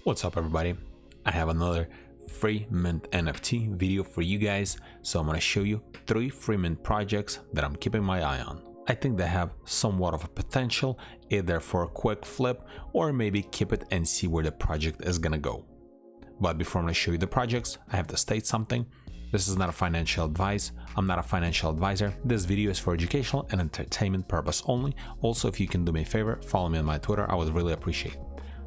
What's up everybody? I have another free mint NFT video for you guys, so I'm going to show you 3 free mint projects that I'm keeping my eye on. I think they have somewhat of a potential either for a quick flip or maybe keep it and see where the project is going to go. But before I'm going to show you the projects, I have to state something. This is not a financial advice. I'm not a financial advisor. This video is for educational and entertainment purpose only. Also, if you can do me a favor, follow me on my Twitter, I would really appreciate it.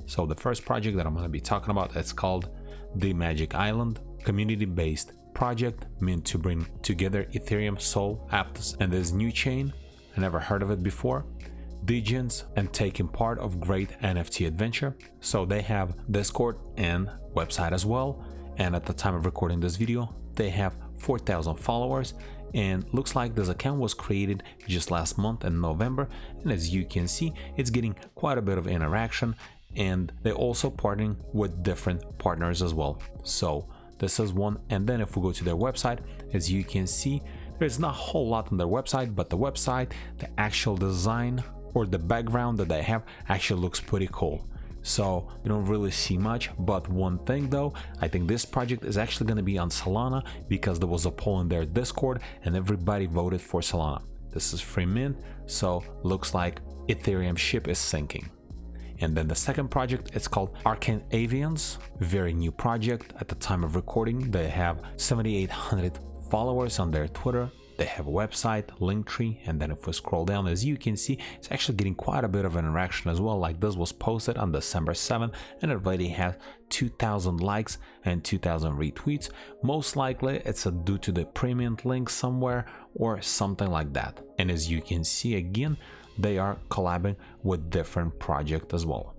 So the first project that I'm going to be talking about, it's called DeMagic Island, community-based project meant to bring together Ethereum, Sol, Aptos, and this new chain. I never heard of it before. Degens and taking part of great NFT adventure. So they have Discord and website as well. And at the time of recording this video, they have 4,000 followers. And looks like this account was created just last month in November. And as you can see, it's getting quite a bit of interaction. And they're also partnering with different partners as well. So this is one. And then if we go to their website, as you can see, there's not a whole lot on their website, but the website, the actual design or the background that they have actually looks pretty cool. So you don't really see much, but one thing though, I think this project is actually going to be on Solana because there was a poll in their Discord and everybody voted for Solana. This is free mint, so looks like Ethereum ship is sinking. And then the second project, it's called Arcane Avians, very new project. At the time of recording, they have 7,800 followers on their Twitter. They have a website, Linktree, and then if we scroll down, as you can see, it's actually getting quite a bit of interaction as well. Like this was posted on December 7th and it already has 2,000 likes and 2,000 retweets. Most likely it's due to the premium link somewhere or something like that. And as you can see again, they are collabing with different projects as well.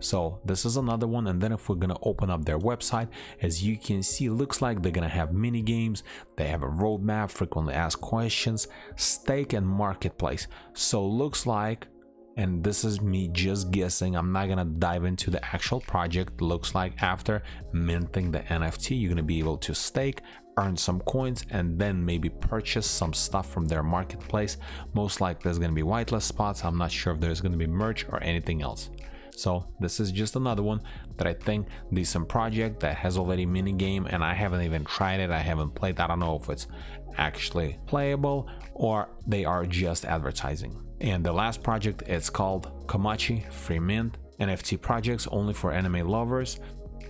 So this is another one. And then if we're gonna open up their website, as you can see, it looks like they're gonna have mini games, they have a roadmap, frequently asked questions, stake, and marketplace. So looks like, and this is me just guessing, I'm not gonna dive into the actual project. Looks like after minting the NFT, you're gonna be able to stake, earn some coins, and then maybe purchase some stuff from their marketplace. Most likely there's gonna be whitelist spots. I'm not sure if there's gonna be merch or anything else. So this is just another one that I think decent project that has already mini game, and I haven't even tried it. I haven't played. I don't know if it's actually playable or they are just advertising. And the last project is called Komachi, free mint NFT projects only for anime lovers.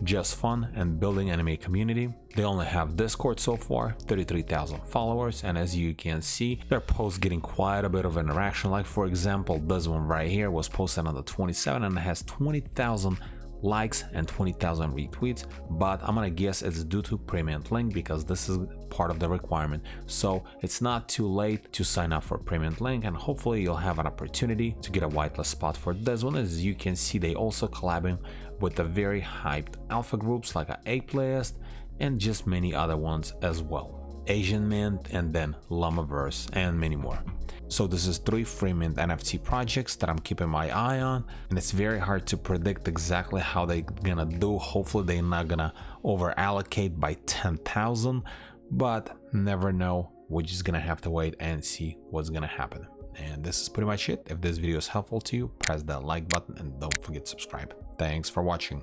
Just fun and building anime community. They only have Discord so far, 33,000 followers, and as you can see, their posts getting quite a bit of interaction. Like for example, this one right here was posted on the 27th and it has 20,000 likes and 20,000 retweets, but I'm gonna guess it's due to premium link because this is part of the requirement. So it's not too late to sign up for premium link, and hopefully you'll have an opportunity to get a whitelist spot for this one. As you can see, they also collabing with the very hyped alpha groups like Aplist and just many other ones as well, Asian Mint, and then Llamaverse, and many more. So this is 3 free mint NFT projects that I'm keeping my eye on, and it's very hard to predict exactly how they're gonna do. Hopefully they're not gonna over allocate by 10,000, but never know. We're just gonna have to wait and see what's gonna happen. And this is pretty much it. If this video is helpful to you, press that like button and don't forget to subscribe. Thanks for watching.